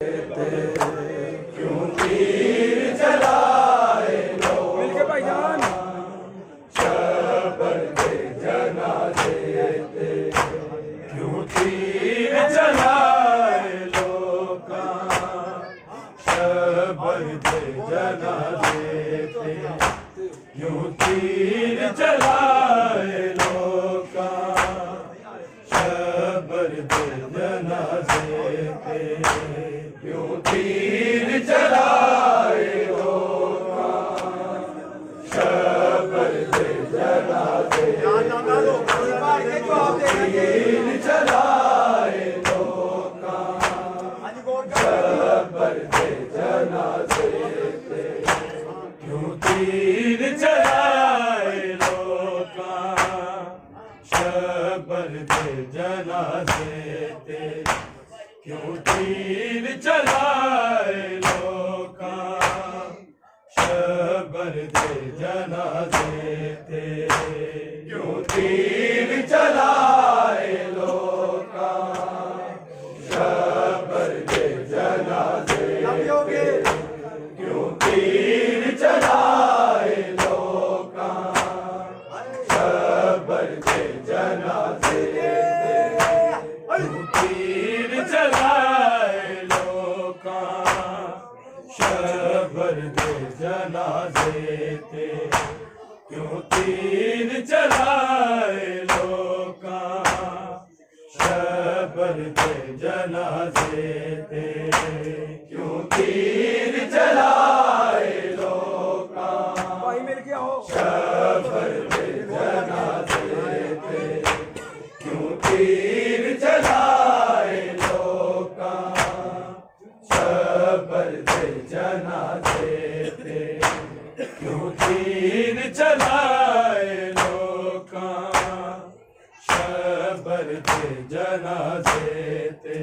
क्यों तीर चलाए लोग मिलके भाईजान शबर के जनाजे थे। क्यों तीर चलाए लोग शबर के जनाजे थे। क्यों तीर चलाए लोग शबर के जनाजे थे। क्यों तीर चलाए होगा शबर के जनाजे। तीर चलाए होगा शबर के जनाजे थे। क्यों तीर चलाए होगा शबर के जनाजे थे। क्यों तीर चलाए लोका शबर के जनाजे थे। क्यों तीर चलाए लोका शबर के जनाजे थे। क्यों तीर चलाए लोका शबर के जनाजे थे। क्यों तीर चलाए लोका शबर के जनाजे थे। क्यों तीर चलाए लोका शबर के जनाजे थे। क्यों तीर चलाए लोका भाई मिलके आओ शबर के जनाजे थे। क्यों तीर चलाए लोका शबर के जनाजे थे। क्यों तीर चलाए लोका शबर के जनाजे थे।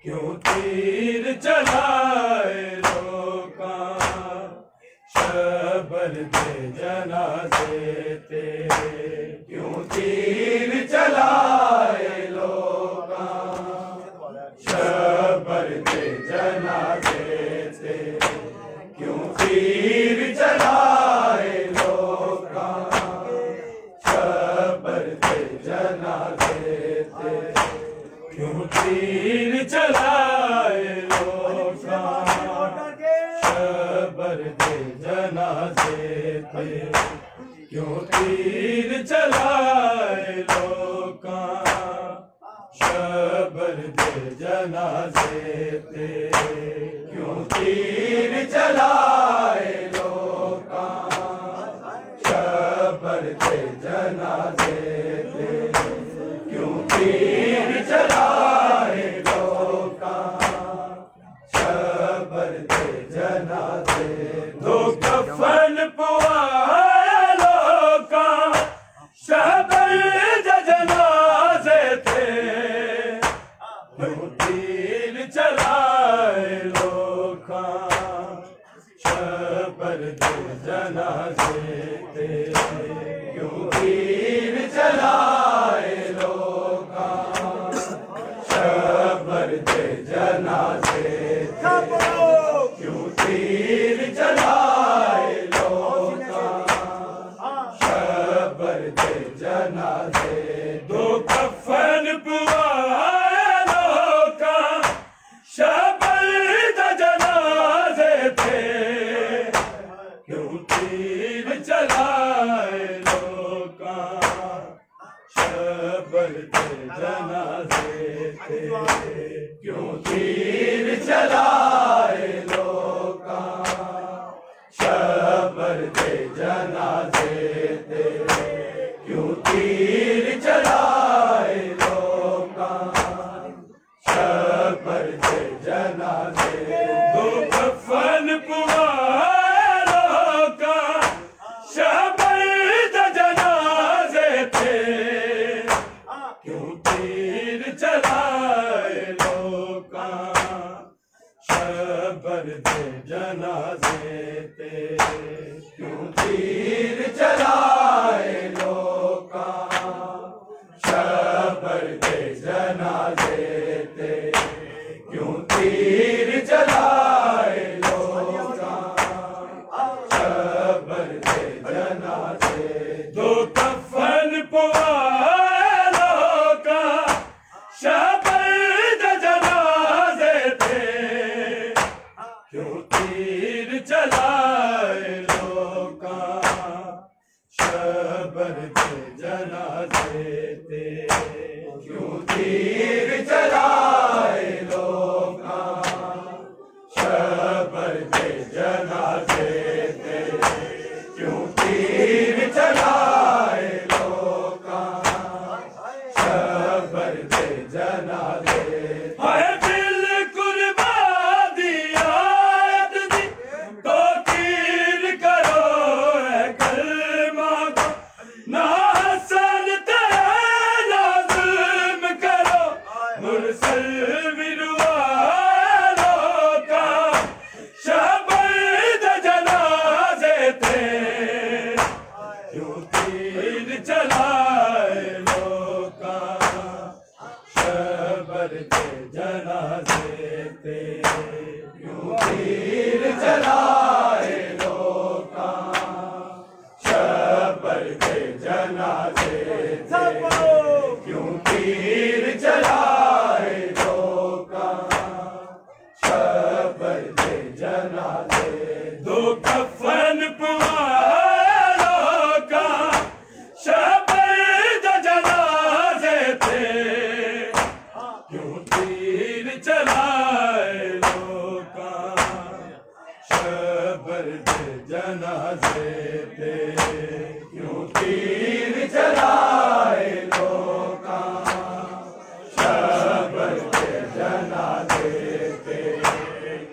क्यों तीर चलाए लोका शबर के जनाजे थे। क्यों तीर चलाए लोका शबर के जनाजे थे। क्यों तीर चलाए लोका शबर के जनाजे थे। क्यों तीर चलाए लोका शबर के जनाजे थे। क्यों तीर चलाए लोका शबर के जनाजे थे। क्यों तीर चलाए लोका शबर के जनाजे थे। क्यों तीर चलाए लोका शबर के जनाजे। दो कफन पुआए लोका शबर के जनाजे थे। क्यों तीर चलाए लोका शबर के जनाजे थे। क्यों तीर चलाए लोका शबर के जनाजे थे। क्यों तीर चलाए लोका शबर के जनाजे। दो कफन पुआए लोका शबर के जनाजे थे। क्यों तीर चलाए लोका शबर के जनाजे थे। क्यों तीर चलाए लोका शबर के जनाजे थे। क्यों तीर चलाए लोका शबर के जनाजे। दो कफन पुआए लोका शबर के जनाजे थे। क्यों तीर चलाए लोका शबर के जनाजे थे। क्यों तीर चलाए लोका शबर के जनाजे थे। क्यों तीर थे क्यों तीर चलाए लोका शबर के जनाजे थे क्यों तीर चलाए लोका शबर के जनाजे दो कफन पुआलों का शबर जनाजे थे क्यों तीर चलाए लोका शबर जनाजे थे क्यों तीर चलाए लोका शबर जनाजे थे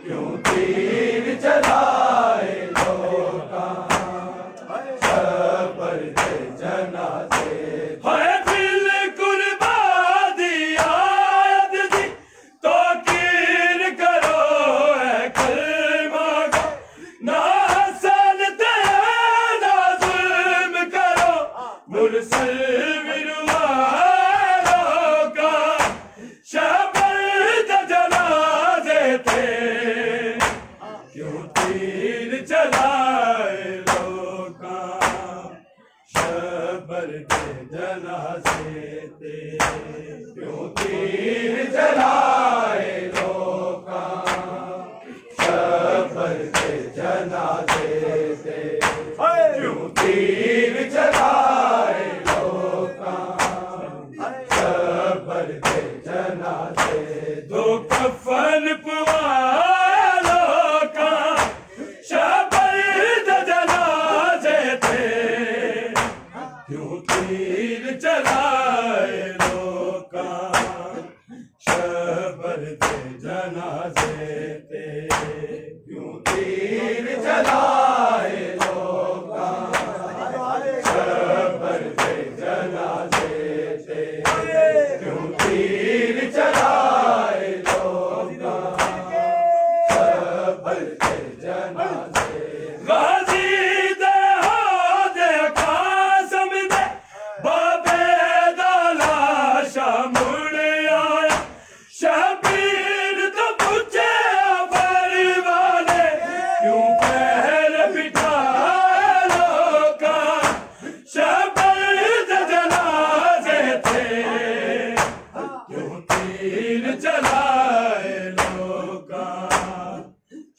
क्यों तीर चलाए लोका शबर जनाजे हाय दिल कुर्बान दिया दी तो कीर करो है कलमा का ना हसन ते ना जुल्म करो मुरसल विरवालों का शबर जनाजे थे क्यों तीर चलाए लोका शबर के जनाजे थे क्यों तीर चलाए लोका शबर के जनाजे थे क्यों तीर चलाए लोका शबर के जनाजे दो कफन पुआलों का शबर जनाजे थे क्यों तीर चलाए लोका शबर जनाजे थे क्यों तीर चलाए लोका शबर जनाजे थे क्यों तीर चलाए लोका शबर जनाजे गाजी दे हो दे कासम दे बाबे दाला शामुड़ आया शबीर तो पूछे परवाने क्यों पैर बिठाए लोका शबर जनाजे थे क्यों तीर चलाए लोका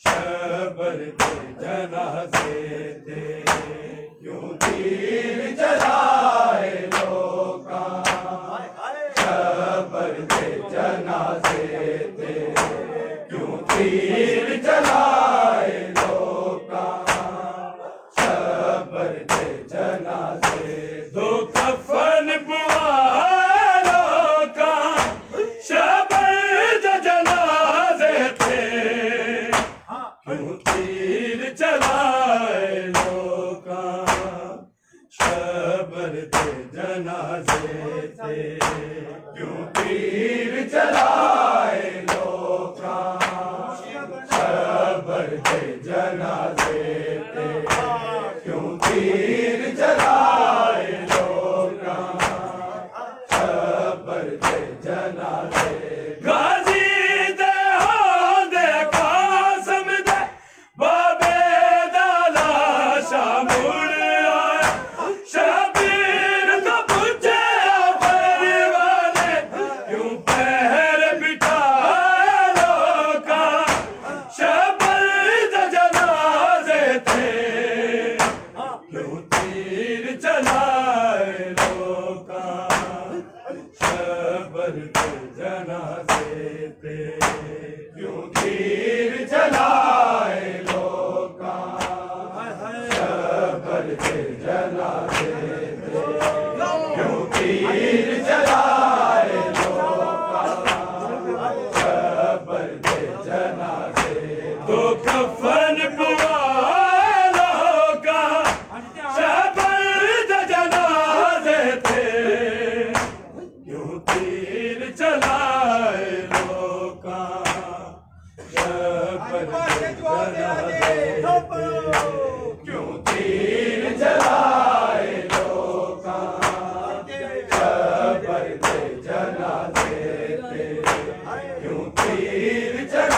शबर जनाजे थे क्यों तीर चलाए लोका शबर जनाजे थे क्यों तीर चलाए लोका शबर जनाजे दो कफन पुआलों का शबर जनाजे थे क्यों तीर चलाए लोका शबर जनाजे थे क्यों तीर चलाए लोका शबर जनाजे थे क्यों तीर चलाए लोका शबर जनाजे गाजी दे हो दे कासम दे बाबे दाला शामुड़ आया शबीर तो पूछे परवाने क्यों पैर बिठाए लोका शबर जनाजे थे क्यों तीर चलाए लोका शबर जनाजे थे क्यों तीर चलाए लोका शबर जनाजे थे क्यों तीर चलाए लोका शबर जनाजे दो कफन पुआलों का शबर जनाजे थे क्यों तीर चलाए लोका शबर जनाजे थे क्यों तीर चलाए लोका शबर जनाजे थे क्यों तीर चलाए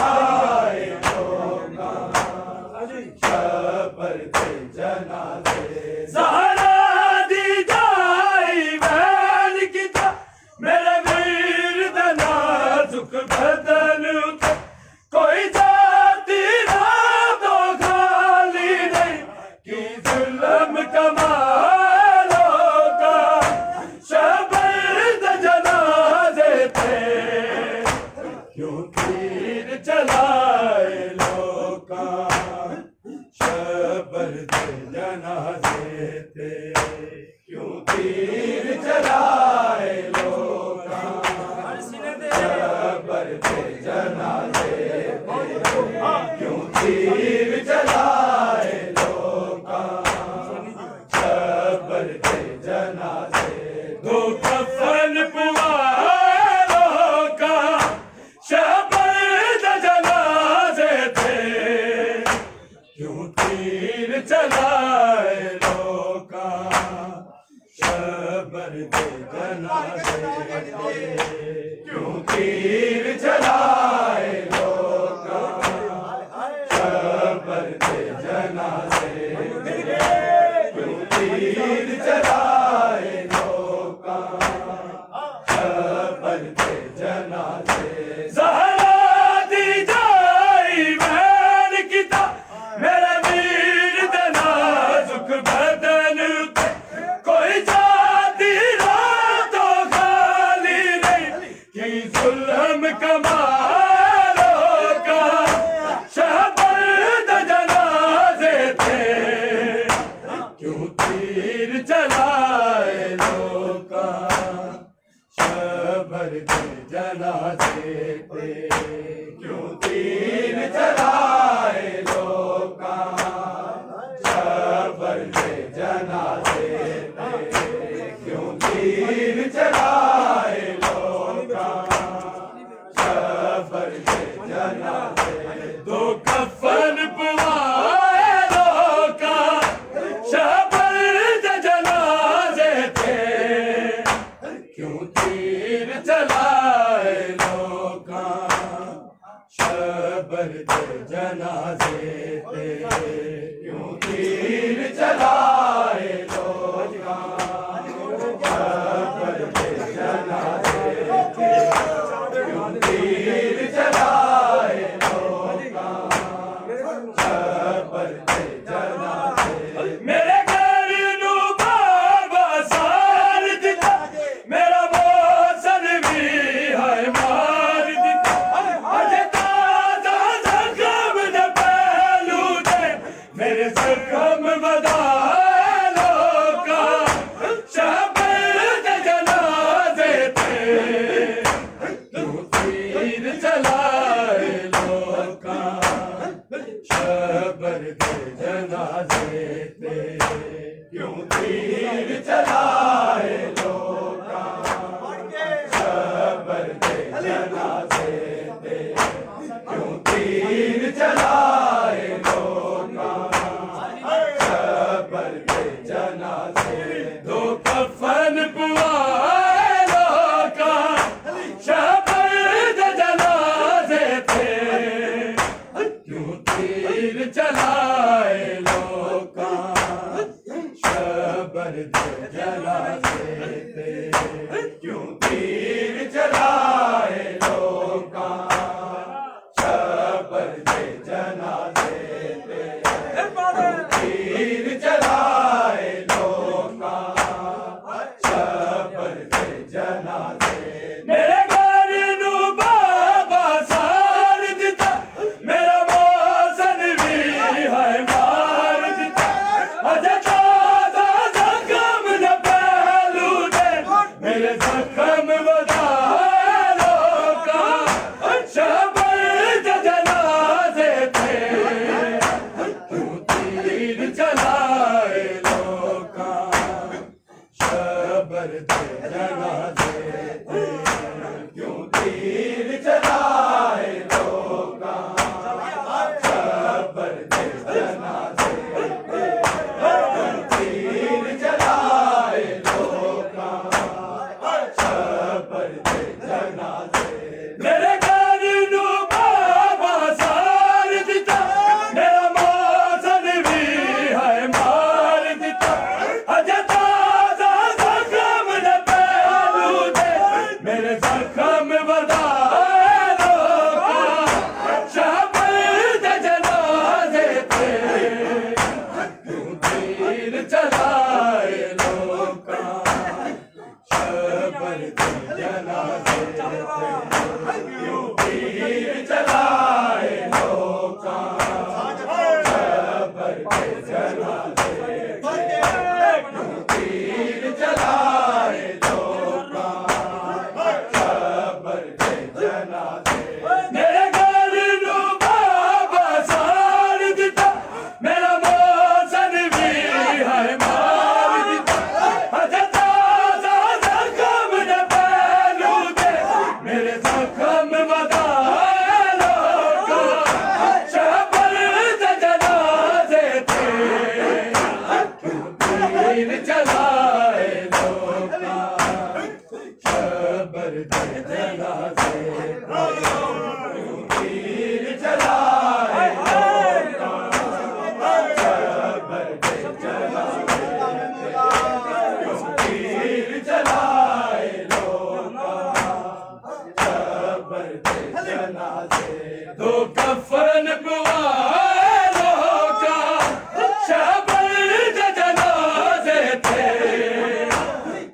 क्यों तीर चलाए लोका शबर के जनाजे दो कफन पुआए लोका शबर के जनाजे थे क्यों तीर चलाए लोका शबर के जनाजे क्यों तीर चलाए लोका शबर के जनाजे क्यों तीर चलाए लोका शबर के जनाजे ज़हरा दी जाई मैन किता मेरे वीर दे नाजुक बदन उते कोई जाती रात तो खाली नहीं कि जुल्म कमालों का शहबर दे जनाजे थे क्यों तीर चलाए लोका शबर के जनाजे थे क्यों तीर चलाए लोका शबर के जनाजे थे क्यों तीर चलाए लोका शबर के जनाजे दो कफन पुआए लोका शबर के जनाजे थे क्यों तीर चलाए लोका शबर के जनाजे थे क्यों तीर चलाए लोका शबर के जनाजे थे क्यों तीर चलाए लोका शबर के जनाजे मेरे घर नू बाबा सार दिता मेरा मौसम भी है मार दिता अजे ताजा जख्म न पहलू दे मेरे जख्म बधाए लोका शबर के जनाजे थे क्यों तीर चलाए लोका शबर के जनाजे थे क्यों तीर चलाए लोका शबर के जनाजे थे क्यों तीर चलाए लोका शबर के जनाजे दो कफन पुआए लोका शबर के जनाजे थे क्यों तीर चलाए लोका शबर के जनाजे थे क्यों तीर चलाए लोका शबर के जनाजे थे तीर चलाए लोका शबर के जनाजे मेरे घर नू बाबा सार दिता मेरा मौसम भी है मार दिता अजे ताजा जख्म न पहलू दे मेरे जख्म बधाए लोका शबर के जनाजे कफन पवालों का शबर जनाजे थे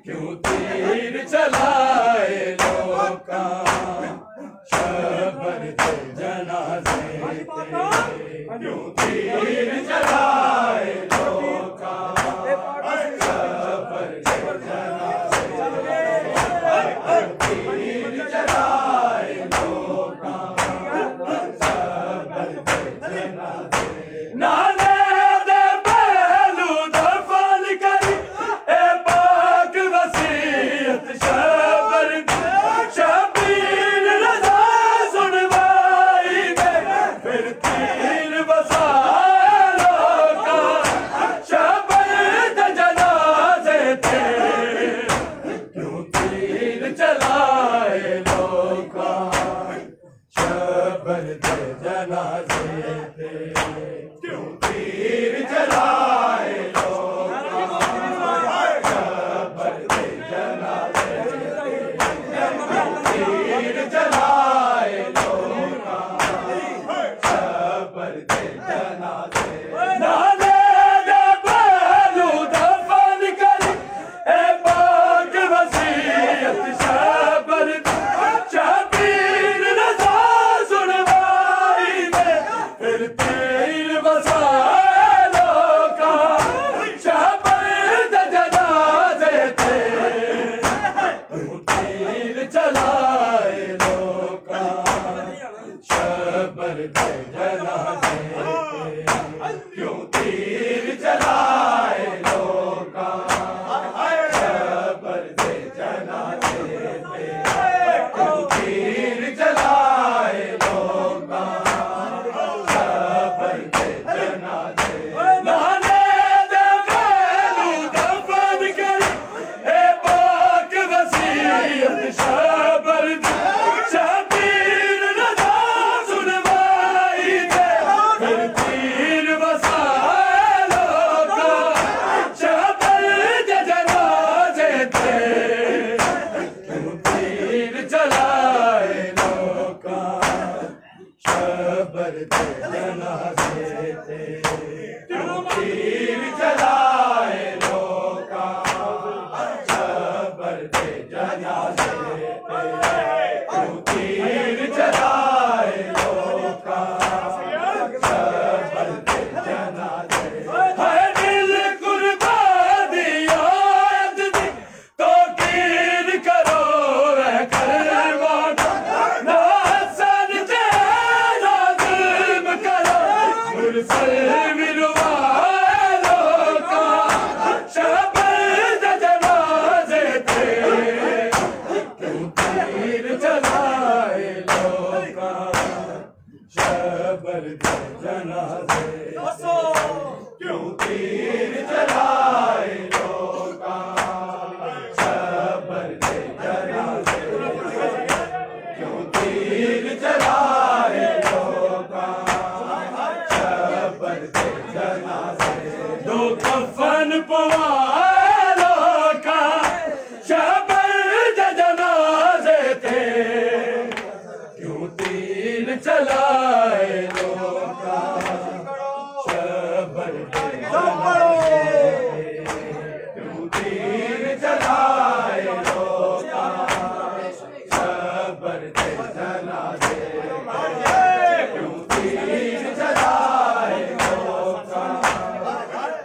क्यों तीर चलाए लोका शबर जनाजे थे क्यों तीर चलाए लोका शबर नाले दे पहलू दफन करी ए पाक वसीयत शबर शबीर रज़ा सुनवाई दे फिर तीर बसाए लोका शबर जनाजे थे क्यों तीर चलाए लोका शबर जनाजे थे क्यों तीर चलाए लोका शबर जनाजे तीर चलाए लोका शबर जनाजे नाले दे पहलू दफन करी ए पाक वसीयत शबर शबीर रज़ा सुनवाई दे फिर तीर बसाए लोका शबर जनाजे थे क्यों तीर चलाए लोका शबर जनाजे थे क्यों तीर चलाए लोका शबर जनाजे थे क्यों तीर चलाए लोका शबर जनाजे नाले दे पहलू दफन करी ए पाक वसीयत शबर शबीर रज़ा सुनवाई दे फिर तीर बसाए लोका शबर जनाजे थे क्यों तीर चलाए लोका शबर जनाजे थे क्यों तीर चलाए लोका शबर जनाजे थे क्यों तीर चलाए लोका शबर जनाजे है दिल कुर्बान दिया अज़दी तो कीर करो है करवा ना हसन ते ना जुल्म करो मुरसल विरवाए लोका शबर जनाजे थे क्यों तीर चलाए लोका शबर जनाजे क्यों तीर चलाए लोका शबर जनाजे क्यों तीर चलाए लोका शबर जनाजे दो कफन पवालों का शबर जनाजे थे क्यों तीर चलाए लोका शबर जनाजे क्यों तीर चलाए लोका शबर जनाजे क्यों तीर चलाए लोका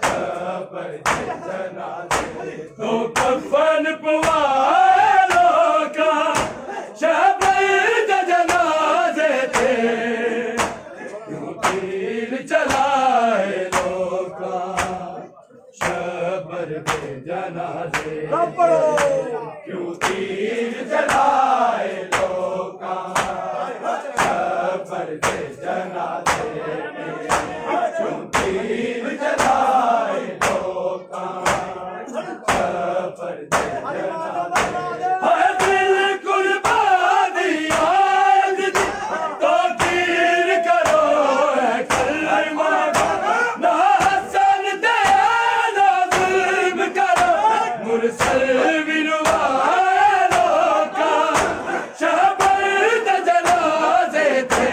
शबर जनाजे तो कफन पवालों का शबर जनाजे थे क्यों तीर चलाए लोका शबर जनाजे क्यों तीर चलाए लोका शबर जनाजे क्यों तीर चलाए लोका शबर जनाजे है दिल कुर्बान दिया अज़दी तो तीर करो है करवा ना हसन ते ना जुल्म करो मुरसल विरवाए लोका शबर जनाजे थे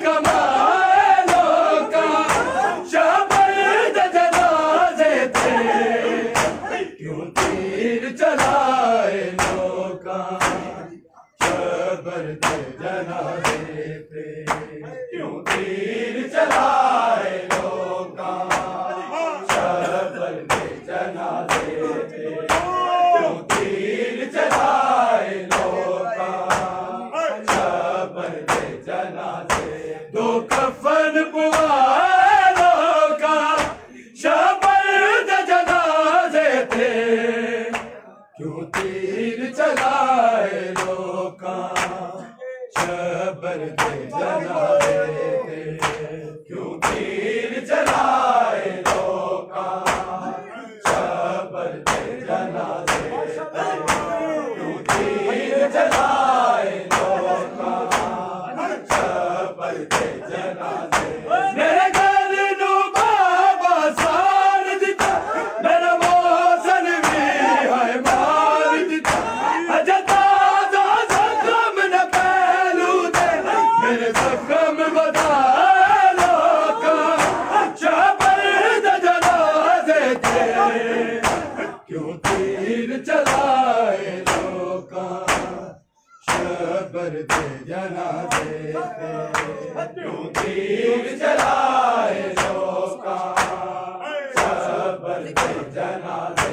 Come on! जनाजे पे क्यों तीर चलाए लोका शबर दे जनाजे दो कफन पुआए लोका शबर दे जनाजे थे क्यों तीर चलाए लोका शबर दे जनाजे थे क्यों तीर चलाए लोका शबर दे जनाजे थे क्यों तीर चलाए लोका शबर दे जनाजे मेरे घर नू बाबा सार दिता मेरा मौसन भी है मार दिता अजता जख्म न पहलू दे मेरे जख्म बता लोका शबर दे जनाजे थे क्यों तीर चलाए लोका शबर दे जनाजे थे क्यों तीर चलाए लोका शबर दे जनाजे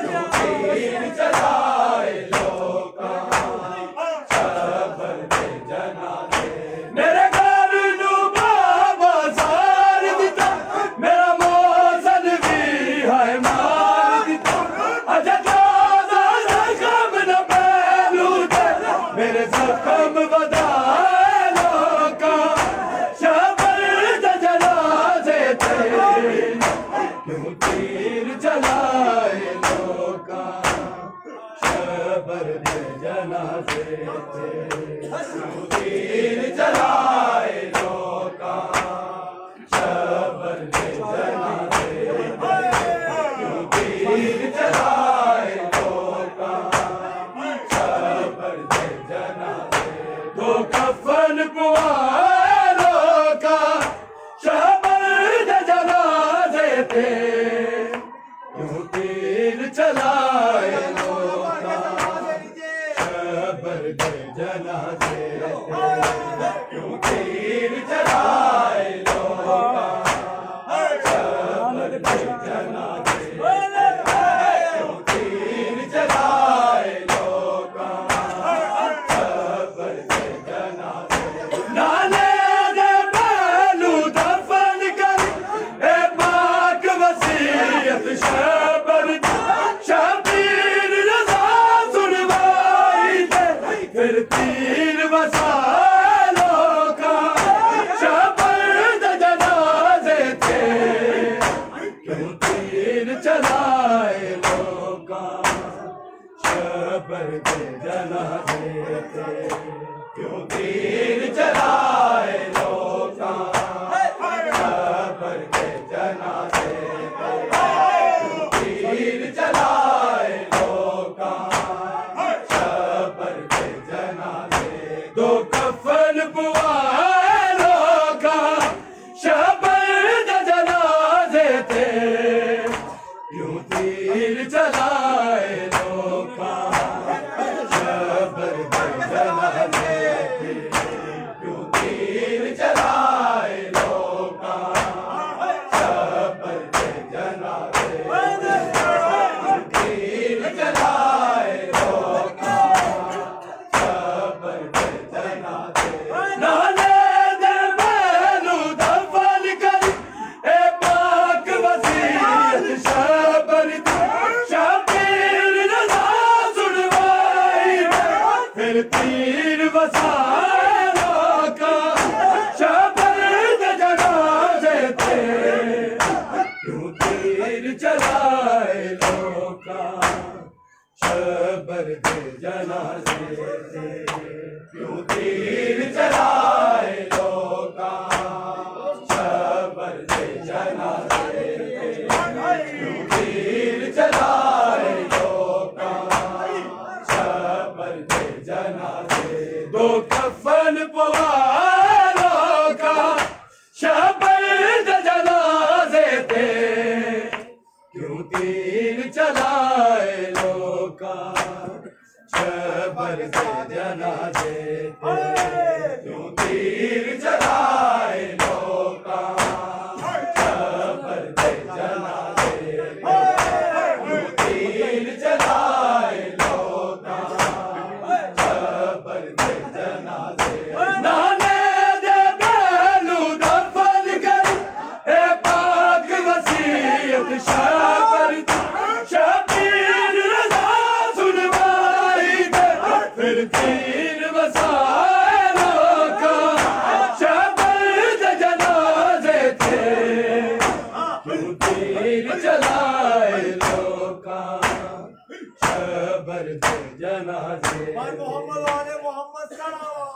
क्यों तीर चलाए लोका शबर दे जनाजे मेरे घर नू बाबा सार दिता मेरा मौसन भी है मार दिता अजता जख्म न पहलू दे मेरे जख्म बता लोका शबर दे जनाजे थे क्यों तीर चलाए लोका शबर दे जनाजे थे क्यों तीर चलाए लोका शबर दे जनाजे थे क्यों तीर चलाए लोका शबर दे जनाजे दो कफन पुआए लोका शबर दे जनाजे थे क्यों तीर चलाए लोका शबर दे जनाजे थे क्यों तीर चलाए लोका शबर दे जनाजे क्यों तीर चलाए लोका शबर दे जनाजे नाले दे पहलू दफन कर ए पाक वसीयत शबर दी शबीर रज़ा सुनवाई दे फिर तीर वसा लोका शबर दे जनाजे थे क्यों तीर चलाए लोका शबर दे जनाजे थे क्यों तीर चलाए लोका शबर दे जनाजे थे क्यों तीर चलाए लोका शबर दे जनाजे दो कफन पुआए लोका शबर दे जनाजे थे क्यों तीर चलाए लोका शबर दे जनाजे थे क्यों तीर चलाए लोका शबर दे जनाजे क्यों तीर चलाए लोका शबर दे जनाजे नाले दे पहलू दफन कर ए पाक वसीयत शबर दी शबीर रज़ा सुनवाई दे फिर तीर वसा लोका शबर दे जनाजे थे क्यों तीर चलाए लोका शबर दे जनाजे थे क्यों तीर चलाए लोका शबर दे जनाजे थे क्यों तीर चलाए लोका शबर दे जनाजे दो कफन पुआए लोका शबर दे जनाजे थे क्यों तीर चलाए लोका शबर दे जनाजे थे क्यों तीर चलाए लोका शबर दे जनाजे तीर चलाए लोका शबर दे जनाजे मोहम्मद वाले मोहम्मद सलावा